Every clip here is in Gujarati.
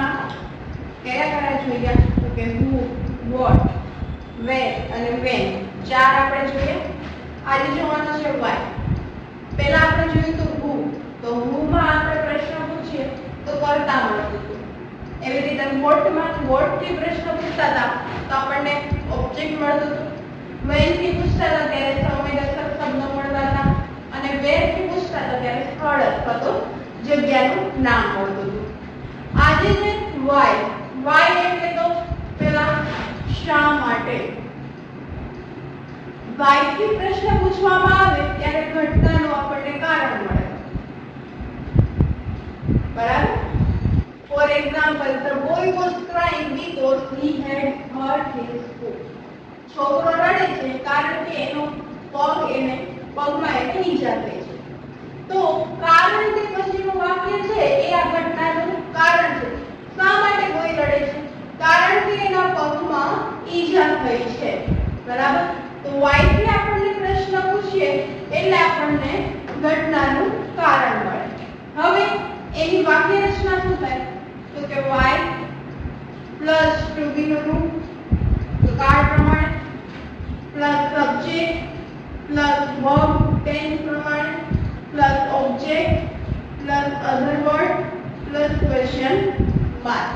વાક્યમાં કયા કયા જોયા તો કે who, what, where અને when ચાર આપણે જોઈએ. આજે જોવાનું છે why. પહેલા આપણે જોયું તો who માં આપણે પ્રશ્ન પૂછીએ તો કર્તા મળતું હતું. એવી રીતે what થી પ્રશ્ન પૂછતા હતા તો આપણને ઓબ્જેક્ટ મળતું હતું. when થી પૂછતા હતા ત્યારે સંવેદક શબ્દો મળતા હતા અને where થી પૂછતા હતા ત્યારે સ્થળ અથવા તો જગ્યાનું નામ મળતું હતું. આજે છે why એટલે તો પેલા શા માટે. why થી પ્રશ્ન પૂછવામાં આવે ત્યારે ઘટનાનું આપણને કારણ મળે. બરાબર. For example, the boy was crying because he had hurt his foot. છોકરો રડે છે કારણ કે એનો પગમાં એને ઈજા થઈ છે. તો કારણ કે પછીનું વાક્ય છે એ આ ઘટનાનું કારણ છે. શા માટે કોઈ રડે છે? કારણ કે એના પગમાં ઈજા થઈ છે. બરાબર. તો why થી આપણને પ્રશ્ન પૂછીએ એટલે આપણને ઘટનાનું કારણ મળે. હવે એની વાક્ય રચના શું થાય તો કે why પ્લસ to be નું રૂપ તો કાળ પ્રમાણે plus subject plus verb tense પ્રમાણે plus object plus other word plus question mark.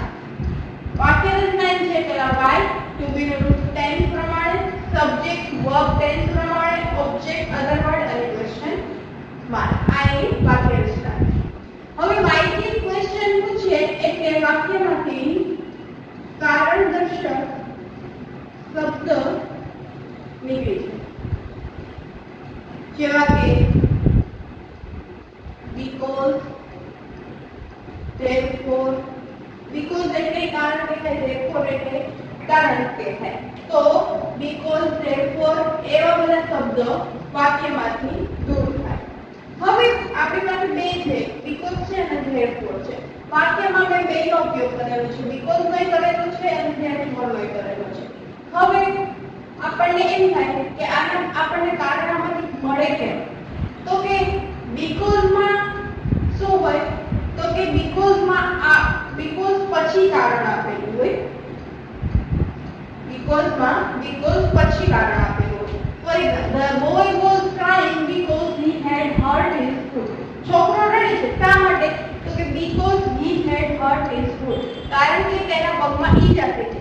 વાક્ય રચના છે પેલા why to be નું રૂપ ટેન્સ પ્રમાણે સબ્જેક્ટ વર્બ ટેન્સ પ્રમાણે ઓબ્જેક્ટ અધર વર્ડ અને ક્વેશ્ચન માર્ક. આ એની વાક્ય રચના. હવે why થી ક્વેશ્ચન પૂછીએ એટલે વાક્યમાંથી કારણ દર્શક શબ્દ નીકળે છે. જેવા કે because, therefore. because એટલે કારણ કે થાય, therefore એટલે કારણ કે થાય. તો because, therefore એવા બધા શબ્દો વાક્યમાંથી દૂર થાય. હવે આપણી પાસે બે છે, because છે અને therefore છે. વાક્યમાં મેં બેનો ઉપયોગ કરેલો છે, because નોય કરેલો છે અને therefore નોય કરેલો છે. હવે આપણને એમ થાય કે આના આપણને કારણ આમાંથી મળે કેમ? તો કે because માં શું હોય તો કે because માં because પછી કારણ આપેલું હોય. because પછી કારણ આપેલું હોય. For example, the boy was crying because he had hurt his foot. છોકરો રડે છે શા માટે તો કે because he had hurt his foot. કારણ કે તેના પગમાં ઈજા થઈ છે.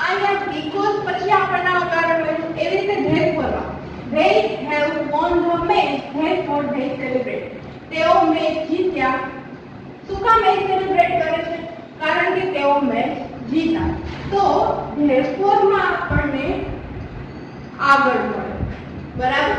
અહીંયા because પછી આપણને કારણ મળ્યું. એવી રીતે therefore માં they have won the match therefore they celebrate. તેઓ મેચ જીત્યા. શું કામ મેચ સેલિબ્રેટ કરે છે? કારણ કે તેઓ મેચ જીતા. તો therefore માં આપણને આગળ મળે. બરાબર.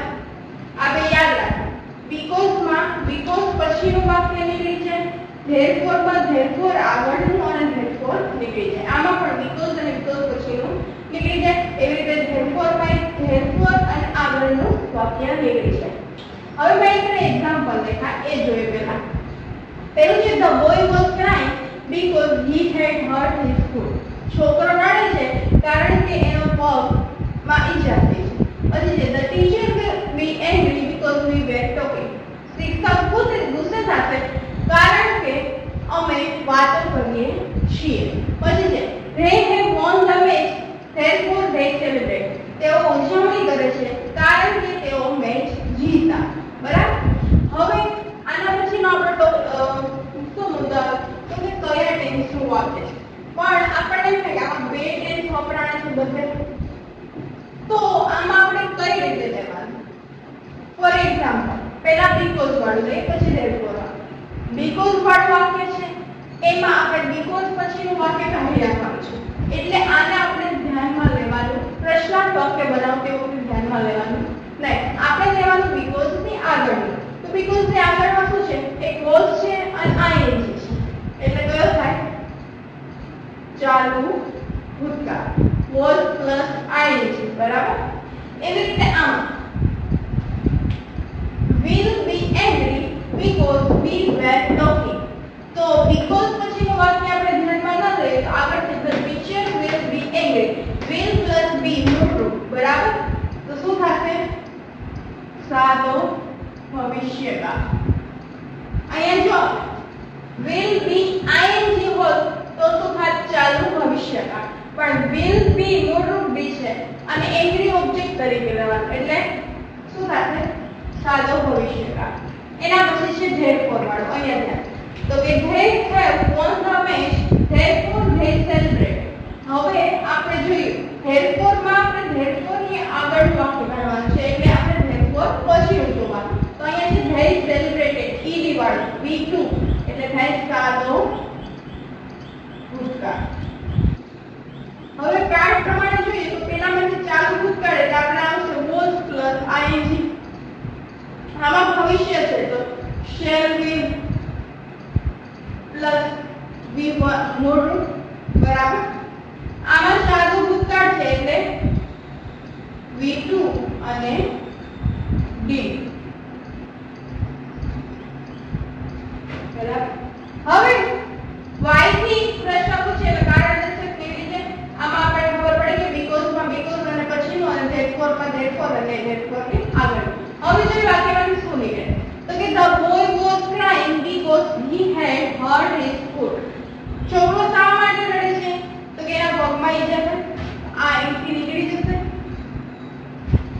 આ બે યાદ રાખો. because માં because પછીનું વાક્ય નીકળી જાય, therefore માં therefore આગળનું અને therefore નીકળી જાય. આમાં પણ because અને because પછીનું નીકળી જાય. એવી રીતે therefore માં therefore અને આગળનું વાક્ય નીકળી જાય. હવે મેં એક એક્ઝામ્પલ દેખા એ જોઈએ પહેલા. પેલું છે the boy was crying because he had hurt his foot. છોકરો રડે છે કારણ કે એનો પગમાં ઈજા થઈ છે. પછી છે the teacher will be angry because we were talking. શિક્ષક ગુસ્સે થશે કારણ કે અમે વાતો કરીએ છીએ. પછી છે they have won the match therefore they celebrate. તેઓ ઉજવણી કરે છે કારણ કે તેઓ મેચ જીતા. બરાબર. હવે આના પછીનો આપણો શું મુદ્દા તો કે કયા ટેન્સનું વાક્ય છે. પણ આપણને એમ થાય કે આમાં બે ટેન્સ વપરાણા છે બધે, તો આમાં આપણે કઈ રીતે લેવાનું? ફોર એક્ઝામ્પલ પહેલા because વાળું લઈએ પછી therefore વાળું. because વાળું વાક્ય છે એમાં આપણે because પછીનું વાક્ય કાઢી રાખવાનું છે. એટલે આને આપણે ધ્યાનમાં લેવાનું. પ્રશ્નાર્થ વાક્ય બનાવતી વખતે ધ્યાનમાં લેવાનું નહીં. આપણે લેવાનું because ની આગળનું. તો because ની આગળમાં શું છે? એક was છે અને ing છે. એટલે કયો થાય? ચાલુ ભૂતકાળ. was plus ing. બરાબર. એવી રીતે આમ will be angry because we were talking. તો because પછીનું વાક્ય આપણે ધ્યાનમાં ન લઈએ તો આગળ છે the teacher will be angry. will plus be મૂળરૂપ. બરાબર. તો શું થશે? સાદો ભવિષ્યકાળ. અહીંયા જો will be ing હોત તો શું અને એંગ્રી ઓબ્જેક્ટ તરીકે લેવાનું એટલે શું થશે સાદો ભવિષ્યકાળ એના પછી છે ધેરફોર વાળો અહીંયા ધ્યાન તો કે they have won the match therefore they celebrate હવે આપણે જોયું therefore માં આપણે therefore ની આગળ વાક્ય બનાવવાનું છે એટલે આપણે therefore પછી જોવાનું તો અહીંયા છે they celebrated ed વાળો v2 એટલે થાય સાદો ભૂતકાળ હવે પાઠ પ્રમાણે જોઈએ તો પેલામાં જે ચાલુ ભૂતકાળ એટલે આપણે આવશે was plus ing આમાં ભવિષ્ય છે તો shall be plus v1 મોડું બરાબર આમાં સાદો ભૂતકાળ છે એટલે v2 અને d બરાબર હવે y થી પ્રશ્ન પૂછે એટલે કારણ દર્શક કેવી રીતે આમાં આપણે ખબર પડી કે because માં because અને પછીનું અને therefore માં therefore અને therefore ની આગળ હવે જો વાક્યમાંથી શું નીકળે તો કે the boy was crying because he had hurt his foot છોકરો શા માટે રડે છે તો કે એના પગમાં ઈજા થઈ આ અહીંથી નીકળી જશે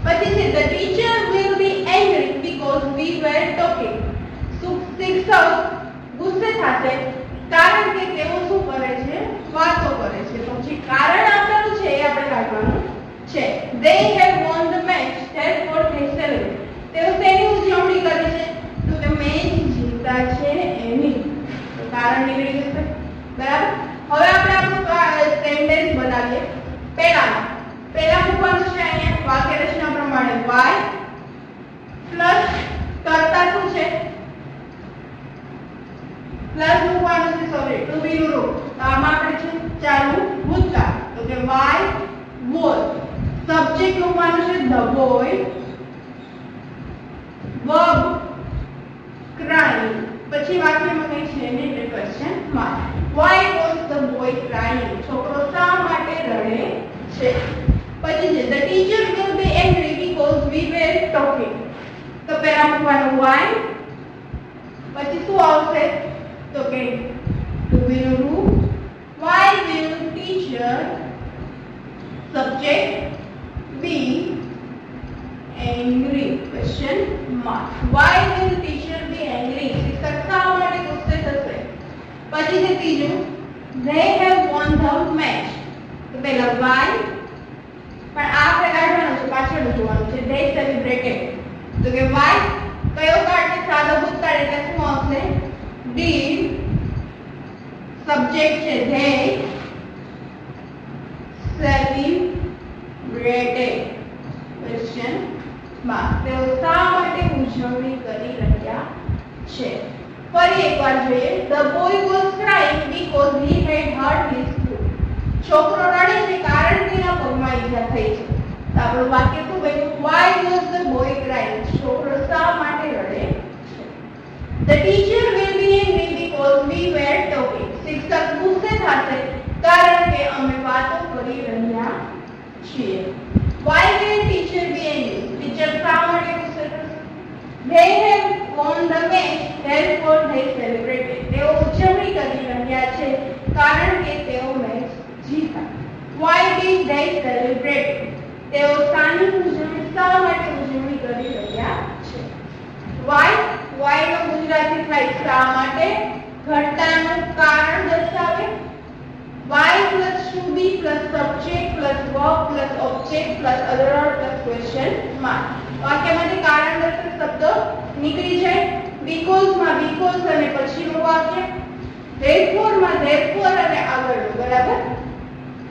પછી છે the teacher will be angry because we were talking શિક્ષક ગુસ્સે થશે કારણ કે તેઓ શું કરે છે વાતો કરે છે તો જે કારણ આપેલું છે એ આપણે કાઢવાનું છે they have won the match therefore they celebrate તેઓ તેની ઉજવણી કરે છે તો કે મેચ જીતા છે એની તો કારણ નીકળી જશે બરાબર હવે આપણે આપણું સેન્ટેન્સ બનાવીએ પહેલા મૂકવાનું છે અહીંયા વાક્ય રચના પ્રમાણે y પ્લસ કરતા શું છે પ્લસ મૂકવાનું છે સોરી ટુ બી નું રૂપ તો આમાં આપણે છે ચાલુ ભૂતકાળ તો કે y was સબ્જેક્ટ મૂકવાનું છે the boy verb crying પછી વાક્યમાં કઈ છે ને એટલે question mark why was the boy crying છોકરો શા માટે રડે છે પછી છે the teacher will be angry because we were talking તો પહેલા મૂકવાનું why પછી શું આવશે તો કે to be નું રૂપ why will teacher subject be angry question mark why will teacher be angry શિક્ષક શા માટે ગુસ્સે થશે પછી છે ત્રીજું they have won the match તો પહેલા why પણ આ આપણે કાઢવાનું છે પાછળ જોવાનું છે they celebrated તો કે why કયો કાર્ડ છે સાદો ભૂતકાળ એટલે શું આવશે did સબ્જેક્ટ છે they celebrated question mark તેઓ શા માટે ઉજવણી કરી રહ્યા છે ફરી એકવાર જોઈએ the boy was crying because he had hurt his foot છોકરો રડે છે કારણ કે એના પગમાં ઈજા થઈ છે તો આપણું વાક્ય શું બન્યું why was the boy crying છોકરો શા માટે રડે છે the teacher will be angry because we were talking શિક્ષક ગુસ્સે થશે કારણ કે અમે વાતો કરી રહ્યા છીએ why will teacher be angry teacher શા માટે ગુસ્સે થશે they have won the match therefore they celebrated તેઓ ઉજવણી કરી રહ્યા છે કારણ કે તેઓ match Jeeta why did they celebrate તેઓ શાની ઉજવણી શા માટે ઉજવણી કરી રહ્યા છે why નો ગુજરાતી થાય શા માટે ઘટનાનું કારણ દર્શાવે y plus to be plus subject plus verb plus object plus other plus question mark વાક્યમાંથી કારણ દર્શક શબ્દો નીકળી જાય because માં because અને પછીનું વાક્ય therefore માં therefore અને આગળનું બરાબર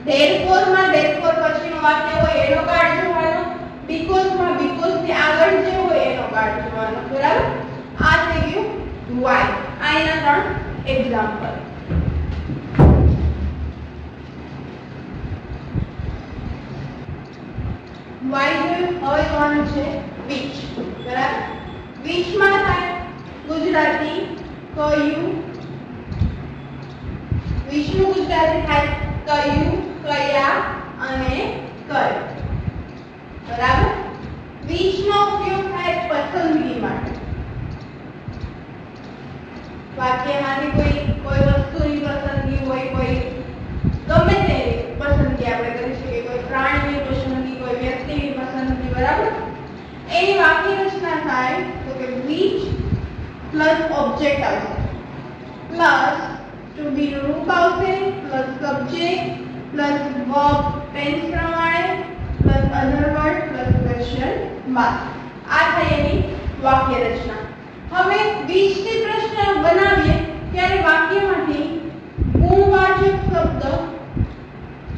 therefore માં therefore પછીનું વાક્ય હોય એનો કાર્ડ જોવાનો because માં because થી આગળ જે હોય એનો કાર્ડ જોવાનો બરાબર આ થઈ ગયું y આ એના ત્રણ એક્ઝામ્પલ y જોયું હવે જોવાનું છે which બરાબર which માં થાય ગુજરાતી કયું which નું ગુજરાતી થાય કયું કયા અને કયો બરાબર which નો ઉપયોગ થાય પસંદગી માટે વાક્યમાંથી કોઈ વસ્તુની પસંદગી હોય કોઈ ગમે તે પસંદગી આપણે કરી શકીએ કોઈ પ્રાણીની પસંદગી થાય તો કે which પ્લસ ઓબ્જેક્ટ આવશે પ્લસ ટુ બી રૂપ આવશે plus subject plus verb tense પ્રમાણે plus other word plus question mark આ થઈ એની વાક્ય રચના હવે which થી પ્રશ્ન બનાવીએ ત્યારે વાક્યમાંથી ગુણવાચક શબ્દ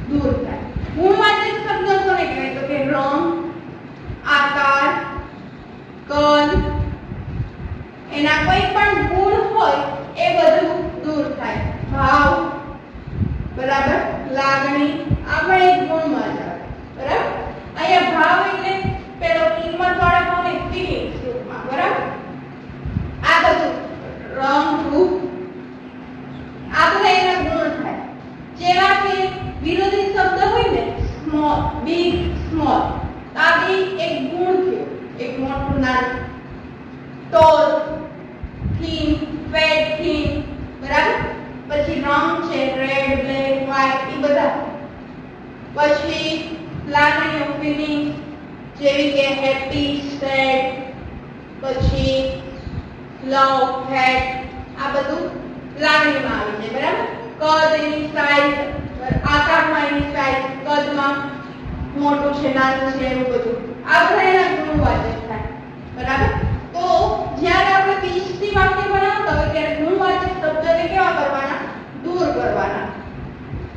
દૂર થાય ગુણવાચક શબ્દ કોને કહેવાય તો કે રંગ આકાર કદ એના કોઈ પણ ગુણ હોય એ બધું દૂર થાય ભાવ બરાબર લાગણી આ પણ એક ગુણમાં જ આવે બરાબર અહીંયા ભાવ એટલે પેલો કિંમત વાળો ભાવ એ ફિલિંગ્સ રૂપમાં બરાબર આ બધું રંગ રૂપ આ બધા એના ગુણ થાય જેવા કે વિરોધી શબ્દ હોય ને સ્મોલ બિગ સ્મોલ આ બે એક ગુણ થયો એક મોટું નાનું ટોલ થીન ફેટ થીન બરાબર પછી રંગ છે રેડ બ્લેક વ્હાઇટ એ બધા પછી લાગણીઓ ફીલિંગ જેવી કે હેપી સેડ પછી લવ હેટ આ બધું લાગણીમાં આવી જાય બરાબર કદ એની સાઈઝ આકારમાં એની સાઈઝ કદમાં મોટું છે નાનું છે એવું બધું આ બધા એના ગુણવાચક થાય બરાબર તો જ્યારે આપણે 20 થી વાક્ય બનાવતા હોય ત્યારે ગુણવાચક શબ્દને કેવા કરવાના દૂર કરવાના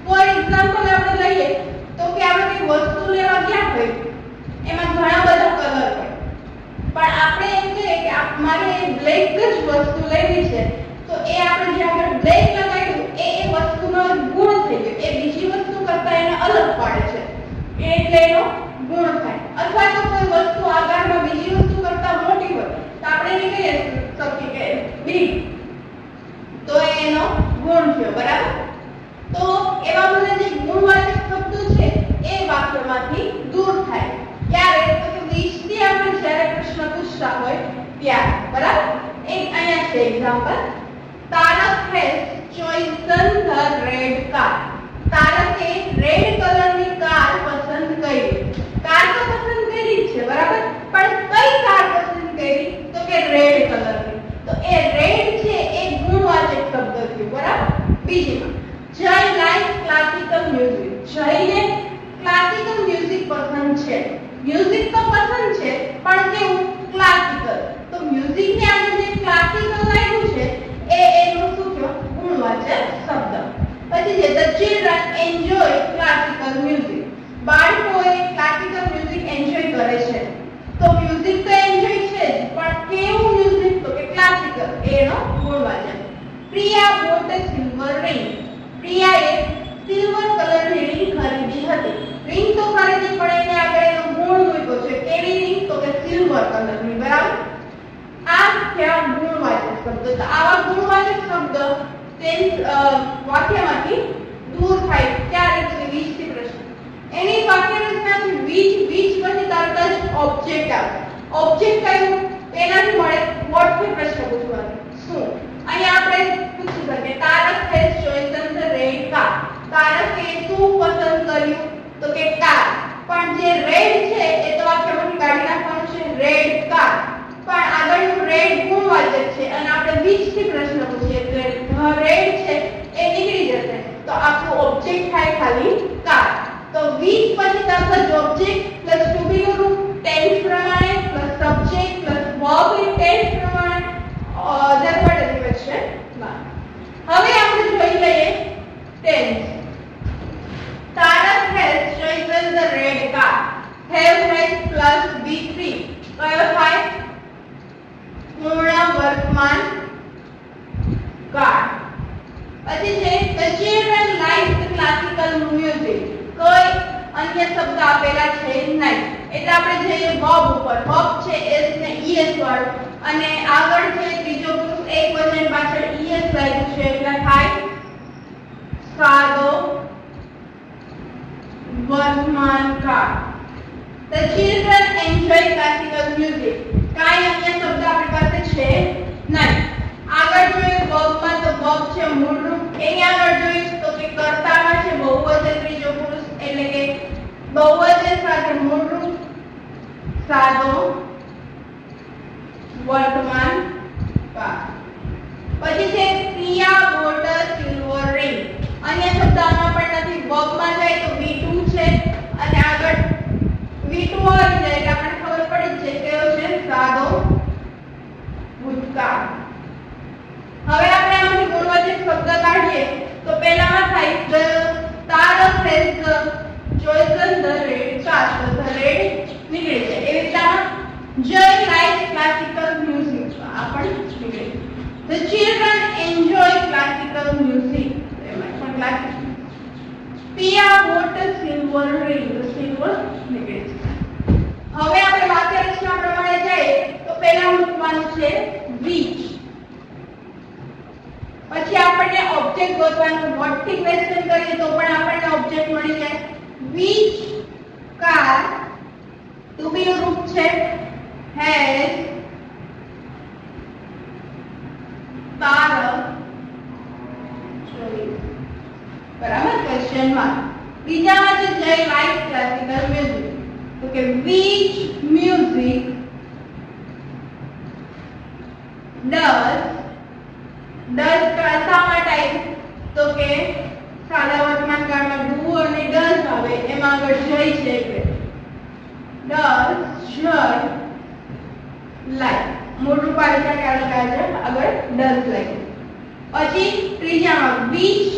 ફોર એક્ઝામ્પલ આપણે લઈએ તો કે આપણે કોઈ વસ્તુ લેવા ગયા હોય એમાં ઘણા બધા કલર હોય પણ આપણે એમ કહીએ કે મારે બ્લેક જ વસ્તુ લેવી છે તો એ આપણે જે આગળ બ્લેક લગાવ્યું એ વસ્તુનો ગુણ થઈ ગયો એ બીજી વસ્તુ કરતા એને અલગ પાડે છે એટલે એનો ગુણ થાય અથવા તો કોઈ વસ્તુ આગળમાં બીજી વસ્તુ કરતા મોટી હોય તો આપણે એને કહીએ શકીએ કે બિગ તો એનો ગુણ થયો બરાબર તો એવા બધા જે ગુણવાચક શબ્દો છે એ વાક્યમાંથી દૂર થાય ક્યારે તો કે 20 થી આપણે જ્યારે પ્રશ્ન પૂછતા હોય ત્યારે બરાબર એક અહીંયા છે example Tarak has chosen the red car તારકે રેડ કલરની કાર પસંદ કરી કાર તો પસંદ કરી છે બરાબર પણ કઈ કાર પસંદ કરી તો કે રેડ કલરની તો એ રેડ છે એ ગુણવાચક શબ્દ થયો બરાબર બીજીમાં જય લાઈક ક્લાસિકલ મ્યુઝિક જયને ક્લાસિકલ મ્યુઝિક પસંદ છે મ્યુઝિક તો પસંદ છે પણ કેવું ક્લાસિકલ તો મ્યુઝિક ને આપણે જે ક્લાસિકલ લાગ્યું છે એનું શું થયો ગુણવાચક શબ્દ પછી છે the children enjoy classical music બાળકોએ ક્લાસિકલ મ્યુઝિક એન્જોય કરે છે તો મ્યુઝિક તો એન્જોય છે જ પણ કેવું મ્યુઝિક તો કે ક્લાસિકલ એનો ગુણવાચક Priya bought a silver ring પ્રિયાએ સિલ્વર કલરની રિંગ ખરીદી હતી રિંગ તો ખરીદી પણ એને આગળ એનો ગુણ મૂક્યો છે કેવી રિંગ તો કે સિલ્વર કલરની બરાબર આ કયા ગુણવાચક શબ્દ તો આવા ગુણવાચક શબ્દ વાક્યમાંથી દૂર થાય ક્યારે તો કે 20 થી પ્રશ્ન એની વાક્ય રચના છે which પછી તરત જ ઓબ્જેક્ટ આવે ઓબ્જેક્ટ કયું એનાથી મળે what થી પ્રશ્ન પૂછવાનો શું અહીંયા આપણે પૂછી શકીએ Tarak has chosen the red car તારકે શું પસંદ કર્યું તો કે કાર પણ જે રેડ છે એ તો વાક્યમાંથી કાઢી નાખવાનું છે રેડ કાર પણ આગળનું રેડ ગુણવાચક છે અને આપણે which થી પ્રશ્ન પૂછીએ એટલે રેડ છે એ નીકળી જશે તો આખું ઓબ્જેક્ટ થાય ખાલી કાર તો which પછી તરત જ ઓબ્જેક્ટ પ્લસ ટુ બી નું રૂપ ટેન્સ પ્રમાણે plus subject plus verb in tense પ્રમાણે અધર વર્ડ અને ક્વેશ્ચન માર્ક હવે આપણે જોઈ લઈએ tense Tarak has chosen the red car have has plus b3 કયો થાય પૂર્ણ વર્તમાન કાળ પછી છે the children like the classical music કોઈ અન્ય શબ્દ આપેલા છે નહીં એટલે આપણે જઈએ verb ઉપર verb છે s ને es વાળો અને આગળ છે ત્રીજો પુરુષ એક વચન પાછળ es લાગ્યું છે એટલે થાય સાદો વર્તમાન કાળ the children enjoy classical music કાઈ અન્ય શબ્દ આપણી પાસે છે નહીં આગળ જોઈએ વર્બમાં તો વર્બ છે મૂળ રૂપ એની આગળ જોઈએ તો કે કર્તામાં છે બહુવચન ત્રીજો પુરુષ એટલે કે બહુવચન સાથે મૂળ રૂપ સાદો વર્તમાન કાળ. પછી છે પિયા બોટ અ સિલ્વર રિંગ. અન્ય શબ્દ આમાં પણ નથી. વર્બ માં જાય તો V2 છે અને આગળ V2 આવી જાય એટલે આપણને ખબર પડી જ છે કયો છે સાદો ભૂતકાળ. હવે આપણે આમાંથી ગુણવાચક શબ્દ કાઢીએ તો પહેલામાં થાય Tarak has chosen the red card. The red નીકળે છે. એવી રીતના જય likes classical music. આ પણ નીકળે. The children enjoy classical music. એમાં પણ classical. Pia bought a silver ring. The silver નીકળે છે. હવે આપણે વાક્ય રચના પ્રમાણે જઈએ તો પહેલા મૂકવાનું છે which. પછી આપણને ઓબ્જેક્ટ ગોતવાનું. what થી ક્વેશ્ચન કરીએ તો પણ આપણને ઓબ્જેક્ટ મળી જાય. which car to be રૂપ છે has તારક બરાબર ક્વેશ્ચન માર્ક. બીજામાં છે જય લાઈક ક્લાસિકલ મ્યુઝિક. તો કે which music does શા માટે આવ્યું તો કે સાદા વર્તમાન કાળમાં ડુ અને ડઝ આવે એમાં આગળ જય છે એટલે does જય લાઈક મૂળ રૂપ આવી જાય કારણ કે આગળ does લાઈક. પછી ત્રીજામાં which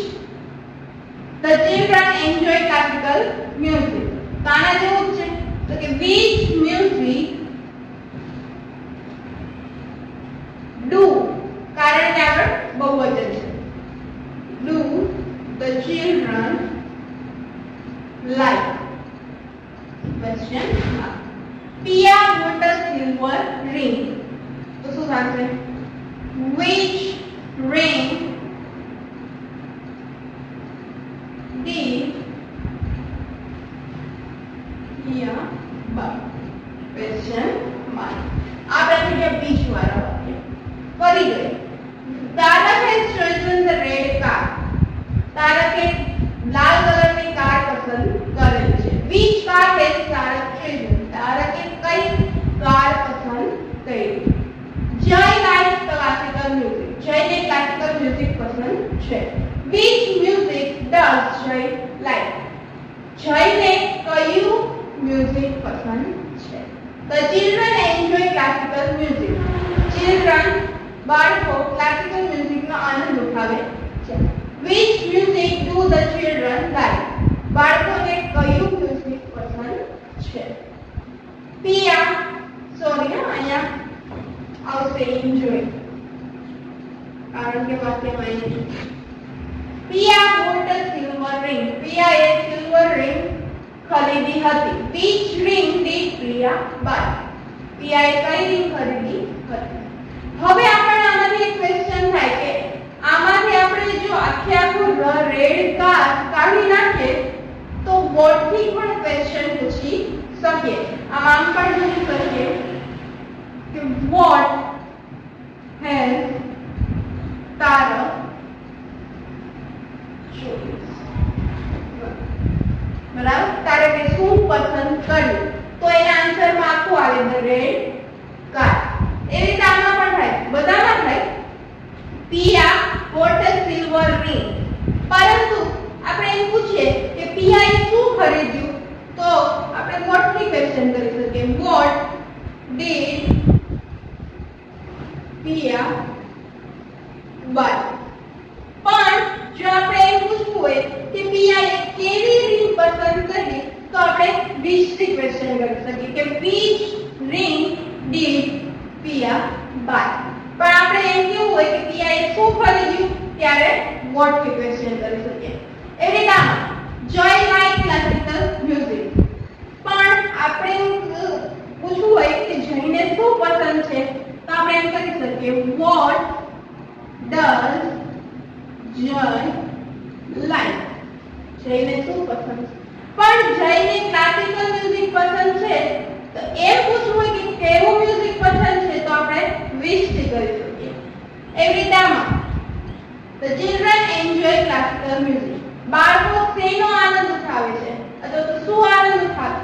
the children enjoy classical music. કાના જેવું છે તો કે which music do કારણ કે આગળ બહુવચન છે. do the children like question mark. Pia bought a silver ring. તો શું થશે which ring did Pia buy question mark. આ પ્રક્રિયા બીજી વાર આવે ફરી ગઈ. Tarak has chosen the red car. તારકે લાલ કલરની કાર પસંદ કરેલી છે. which car has Tarak chosen? તારકે કઈ કાર પસંદ કરી? જય likes classical music. જયને ક્લાસિકલ મ્યુઝિક પસંદ છે. which music does જય like? જયને કયું મ્યુઝિક પસંદ છે? the children enjoy classical music. children બાળકો ક્લાસિકલ મ્યુઝિકનો આનંદ ઉઠાવે છે. which music do the children like? બાળકોને કયું મ્યુઝિક પસંદ છે? પિયા સોરી અહીંયા આવશે enjoy કારણ કે વાક્યમાં enjoy. Piya bought a silver ring. પિયાએ સિલ્વર રિંગ ખરીદી હતી. which ring did Piya buy? પિયાએ કઈ રિંગ ખરીદી હતી? હવે આપણને આમાંથી એક ક્વેશ્ચન થાય કે આમાંથી આપણે જો આખું રેડ કાર કાઢી નાખીએ તો વોટ થી પણ ક્વેશ્ચન પૂછી શકીએ. આમ પણ પૂછી શકીએ કે વોટ હેઝ તારક ચોઈસ. બરાબર તારકે શું પસંદ કર્યું તો એના આન્સરમાં આખું આવે ધ રેડ કાર. એવી રીતે આમાં પણ થાય બધામાં થાય. પિયા bought a silver ring. પરંતુ આપણે એમ પૂછીએ કે પિયાએ શું ખરીદ્યું તો આપણે what થી ક્વેશ્ચન કરી શકીએ. what did Piya buy? પણ જો આપણે એમ પૂછવું હોય કે પિયાએ કેવી રિંગ પસંદ કરી તો આપણે which થી ક્વેશ્ચન કરી શકીએ કે which ring did Piya buy? પણ આપણે એમ કેવું હોય કે પિયાએ શું ખરીદ્યું ત્યારે what થી ક્વેશ્ચન કરી શકીએ. એ રીતે જોય લાઈક ક્લાસિકલ મ્યુઝિક. પણ આપણે પૂછવું હોય કે જયને શું પસંદ છે તો આપણે એમ કરી શકીએ what does જય લાઈક? જયને શું પસંદ છે? પણ જયને ક્લાસિકલ મ્યુઝિક પસંદ છે તો એ પૂછવું હોય કે કેવું મ્યુઝિક પસંદ છે તો આપણે which થી કરી શકીએ. એવી રીતે the children enjoy classical music. બાળકો શેનો આનંદ ઉઠાવે છે અથવા તો શું આનંદ ઉઠાવે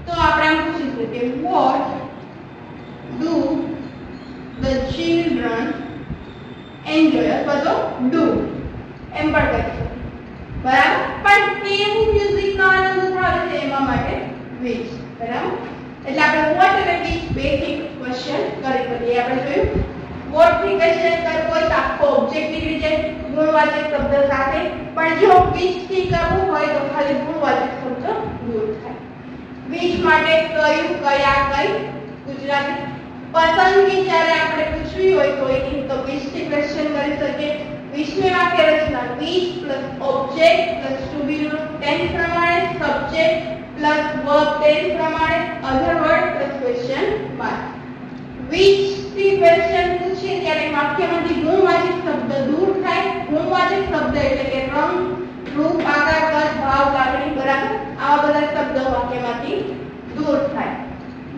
તો આપણે આમ પૂછી શકીએ what do the ડુ એમ પણ કહી શકો, બરાબર. પણ કેવું મ્યુઝિકનો આનંદ ઉઠાવે છે એમાં માટે which, બરાબર. એટલે આપણે what અને which બેસિક ક્વેશ્ચન કરી શકીએ. આપણે જોયું what થી ક્વેશ્ચન કરવો હોય તો આખો ઓબ્જેક્ટ નીકળી જાય ગુણવાચક શબ્દ સાથે, પણ જો which થી કરવું હોય તો ખાલી ગુણવાચક શબ્દ દૂર થાય. which માટે કયું, કયા, કઈ ગુજરાતી. પસંદગી જ્યારે આપણે પૂછવી હોય કોઈની તો which થી ક્વેશ્ચન કરી શકીએ. which ની વાક્ય રચના which plus object plus to be tense પ્રમાણે, સબ્જેક્ટ પ્લસ વર્બ ટેન્સ પ્રમાણે, other word plus question mark. which થી ક્વેશ્ચન પૂછીએ ત્યારે વાક્યમાંથી ગુણવાચક શબ્દ દૂર થાય. ગુણવાચક શબ્દ એટલે કે રંગ, રૂપ, આકાર, કદ, ભાવ, લાગણી, બરાબર, આવા બધા શબ્દો વાક્યમાંથી દૂર થાય.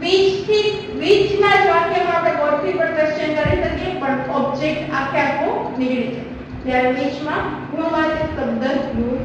which ના જ વાક્યમાં આપણે what થી પણ ક્વેશ્ચન કરી શકીએ પણ ઓબ્જેક્ટ આખે આખો નીકળી જાય. ત્યારે which માં ગુણવાચક શબ્દ દૂર